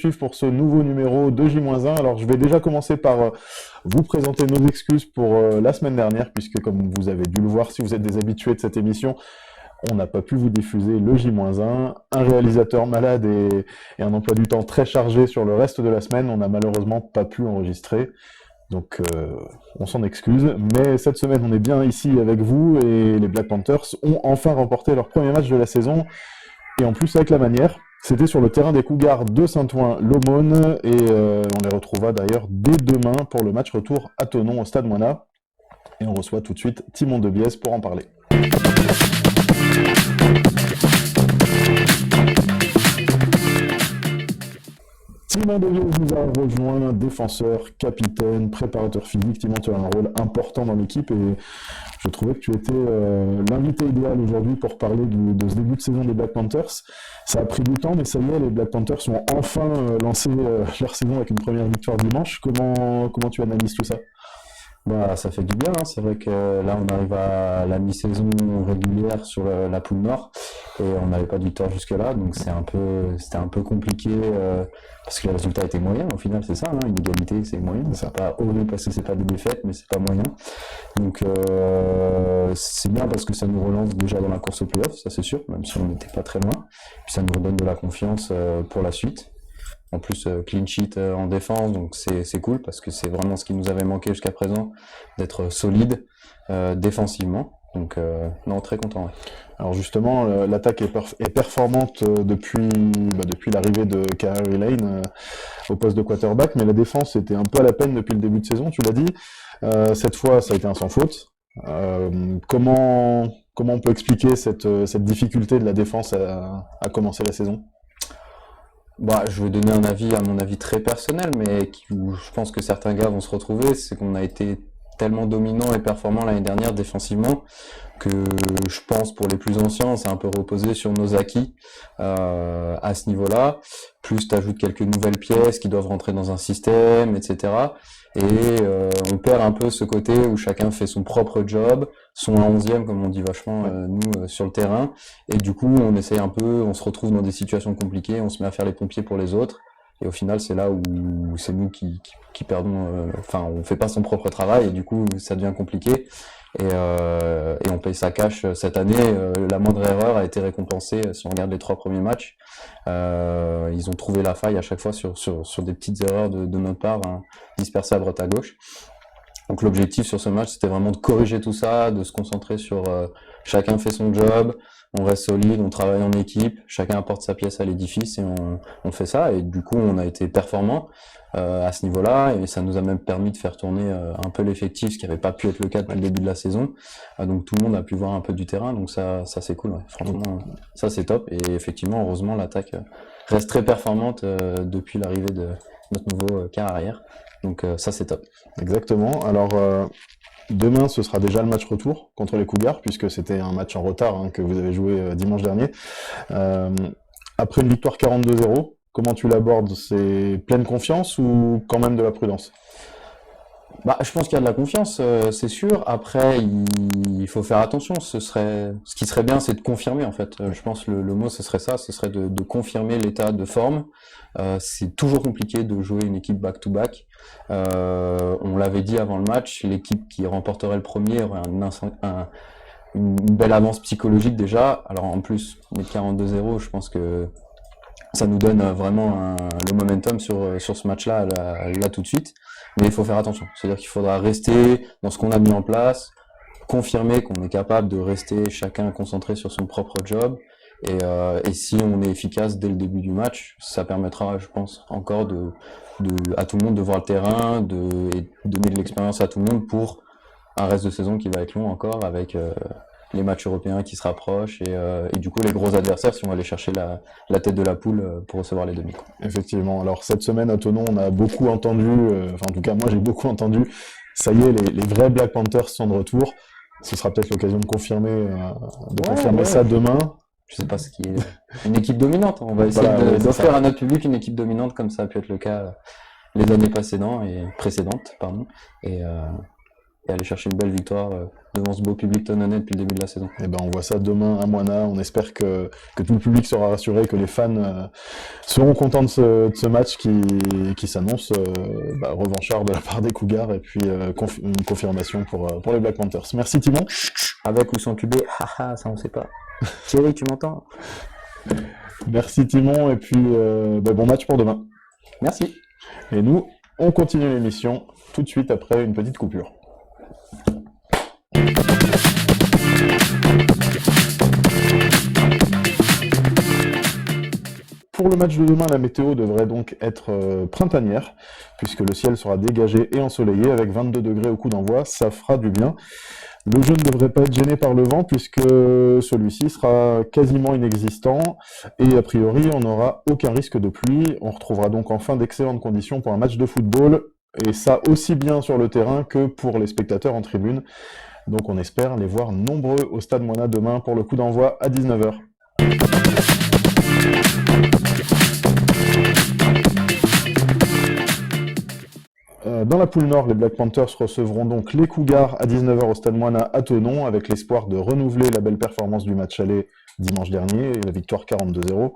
suivre pour ce nouveau numéro de J-1. Alors je vais déjà commencer par vous présenter nos excuses pour la semaine dernière, puisque comme vous avez dû le voir si vous êtes des habitués de cette émission, on n'a pas pu vous diffuser le J-1. Un réalisateur malade et un emploi du temps très chargé sur le reste de la semaine, on n'a malheureusement pas pu enregistrer. Donc on s'en excuse, mais cette semaine on est bien ici avec vous et les Black Panthers ont enfin remporté leur premier match de la saison, et en plus avec la manière. C'était sur le terrain des Cougars de Saint-Ouen-l'Aumône, et on les retrouvera d'ailleurs dès demain pour le match retour à Thonon au Stade Moina. Et on reçoit tout de suite Timon Debiès pour en parler. Timon Debiès nous a rejoint, défenseur, capitaine, préparateur physique. Timon, tu as un rôle important dans l'équipe et je trouvais que tu étais l'invité idéal aujourd'hui pour parler de ce début de saison des Black Panthers. Ça a pris du temps, mais ça y est, les Black Panthers ont enfin lancé leur saison avec une première victoire dimanche. Comment tu analyses tout ça ? Bah, ça fait du bien, hein. C'est vrai que là, on arrive à la mi-saison régulière sur la poule Nord et on n'avait pas du tort jusque-là, donc c'était un peu compliqué parce que les résultats étaient moyens. Au final, c'est ça, hein, une égalité, c'est moyen. C'est pas horrible parce que c'est pas des défaites, mais c'est pas moyen. Donc c'est bien parce que ça nous relance déjà dans la course au play-off, ça c'est sûr, même si on n'était pas très loin. Puis ça nous redonne de la confiance pour la suite. En plus, clean sheet en défense, donc c'est cool parce que c'est vraiment ce qui nous avait manqué jusqu'à présent, d'être solide défensivement. Donc, non, très content. Ouais. Alors justement, l'attaque est performante depuis l'arrivée de Kahari Lane au poste de quarterback, mais la défense était un peu à la peine depuis le début de saison, tu l'as dit. Cette fois, ça a été un sans faute. Comment on peut expliquer cette difficulté de la défense à commencer la saison ? Bah, je vais donner un avis, à mon avis très personnel, mais où je pense que certains gars vont se retrouver, c'est qu'on a été tellement dominant et performant l'année dernière défensivement que je pense pour les plus anciens, on s'est un peu reposé sur nos acquis à ce niveau-là. Plus t'ajoutes quelques nouvelles pièces qui doivent rentrer dans un système, etc. Et on perd un peu ce côté où chacun fait son propre job, son 11e comme on dit vachement nous sur le terrain. Et du coup on essaye un peu, on se retrouve dans des situations compliquées, on se met à faire les pompiers pour les autres. Et au final, c'est là où c'est nous qui perdons. Enfin, on fait pas son propre travail et du coup, ça devient compliqué. Et on paye sa cash cette année. La moindre erreur a été récompensée. Si on regarde les 3 premiers matchs, ils ont trouvé la faille à chaque fois sur des petites erreurs de notre part, hein, dispersées à droite à gauche. Donc l'objectif sur ce match, c'était vraiment de corriger tout ça, de se concentrer sur chacun fait son job, on reste solide, on travaille en équipe, chacun apporte sa pièce à l'édifice et on fait ça. Et du coup, on a été performant à ce niveau-là et ça nous a même permis de faire tourner un peu l'effectif, ce qui n'avait pas pu être le cas depuis le début de la saison. Donc tout le monde a pu voir un peu du terrain, donc ça c'est cool. Ouais. Franchement, ça c'est top. Et effectivement, heureusement, l'attaque reste très performante depuis l'arrivée de notre nouveau quart arrière. Donc ça c'est top. Exactement. Alors demain ce sera déjà le match retour contre les Cougars, puisque c'était un match en retard que vous avez joué dimanche dernier. Après une victoire 42-0, comment tu l'abordes ? C'est pleine confiance ou quand même de la prudence ? Bah, je pense qu'il y a de la confiance, c'est sûr. Après, il faut faire attention. Ce qui serait bien, c'est de confirmer en fait. Je pense le mot, ce serait ça. Ce serait de confirmer l'état de forme. C'est toujours compliqué de jouer une équipe back-to-back. On l'avait dit avant le match, l'équipe qui remporterait le premier aurait une belle avance psychologique déjà. Alors en plus, mettre 42-0, je pense que ça nous donne vraiment le momentum sur ce match-là, là tout de suite. Mais il faut faire attention. C'est-à-dire qu'il faudra rester dans ce qu'on a mis en place, confirmer qu'on est capable de rester chacun concentré sur son propre job. Et si on est efficace dès le début du match, ça permettra, je pense, encore à tout le monde de voir le terrain, et donner de l'expérience à tout le monde pour un reste de saison qui va être long encore, avec les matchs européens qui se rapprochent et du coup les gros adversaires si on va aller chercher la tête de la poule pour recevoir les demi. Effectivement. Alors cette semaine à Thonon, on a beaucoup entendu, enfin en tout cas moi j'ai beaucoup entendu, ça y est, les vrais Black Panthers sont de retour. Ce sera peut-être l'occasion de confirmer ça demain. Je sais pas ce qui est une équipe dominante. On va essayer d'offrir à notre public une équipe dominante comme ça a pu être le cas les années précédentes, pardon. et aller chercher une belle victoire devant ce beau public tonnonnais depuis le début de la saison. Et ben on voit ça demain à Moina. On espère que tout le public sera rassuré, que les fans seront contents de ce match qui s'annonce revanchard de la part des Cougars et puis une confirmation pour les Black Panthers. Merci Timon. Avec ou sans QB, haha, ça on sait pas. Thierry, tu m'entends? Merci Timon et puis bon match pour demain. Merci. Et nous, on continue l'émission tout de suite après une petite coupure. Pour le match de demain, la météo devrait donc être printanière, puisque le ciel sera dégagé et ensoleillé avec 22 degrés au coup d'envoi, ça fera du bien. Le jeu ne devrait pas être gêné par le vent, puisque celui-ci sera quasiment inexistant, et a priori, on n'aura aucun risque de pluie. On retrouvera donc enfin d'excellentes conditions pour un match de football, et ça aussi bien sur le terrain que pour les spectateurs en tribune. Donc on espère les voir nombreux au Stade Moina demain pour le coup d'envoi à 19h. Dans la poule Nord, les Black Panthers recevront donc les Cougars à 19h au Stade Moina à Thonon, avec l'espoir de renouveler la belle performance du match aller dimanche dernier, et la victoire 42-0.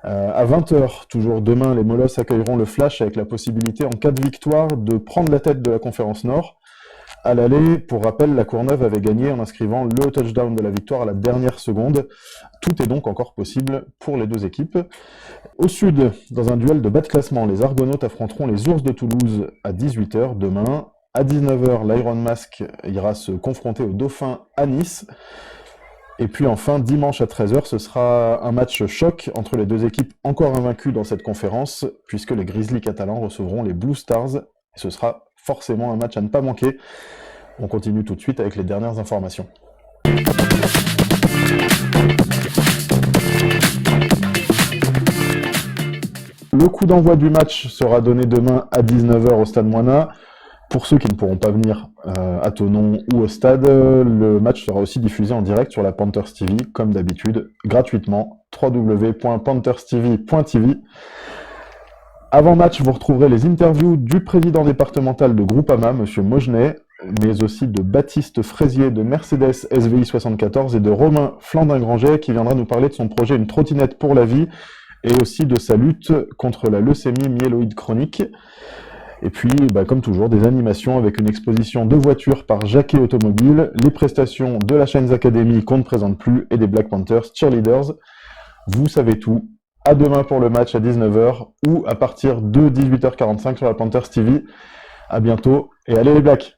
À 20h, toujours demain, les Molosses accueilleront le Flash avec la possibilité, en cas de victoire, de prendre la tête de la conférence Nord. À l'aller, pour rappel, la Courneuve avait gagné en inscrivant le touchdown de la victoire à la dernière seconde. Tout est donc encore possible pour les deux équipes. Au sud, dans un duel de bas de classement, les Argonautes affronteront les Ours de Toulouse à 18h demain. À 19h, l'Iron Mask ira se confronter aux Dauphins à Nice. Et puis enfin, dimanche à 13h, ce sera un match choc entre les deux équipes encore invaincues dans cette conférence, puisque les Grizzlies catalans recevront les Blue Stars. Et ce sera forcément un match à ne pas manquer. On continue tout de suite avec les dernières informations. Le coup d'envoi du match sera donné demain à 19h au Stade Moina. Pour ceux qui ne pourront pas venir à Thonon ou au stade, le match sera aussi diffusé en direct sur la Panthers TV, comme d'habitude, gratuitement, www.pantherstv.tv. Avant match, vous retrouverez les interviews du président départemental de Groupama, M. Mogenet, mais aussi de Baptiste Fraisier de Mercedes SVI 74 et de Romain Flandin-Granger qui viendra nous parler de son projet Une trottinette pour la vie et aussi de sa lutte contre la leucémie myéloïde chronique. Et puis, comme toujours, des animations avec une exposition de voitures par Jacquet Automobile, les prestations de la Shines Academy qu'on ne présente plus et des Black Panthers Cheerleaders. Vous savez tout. À demain pour le match à 19h ou à partir de 18h45 sur la Panthers TV. À bientôt et allez les Blacks!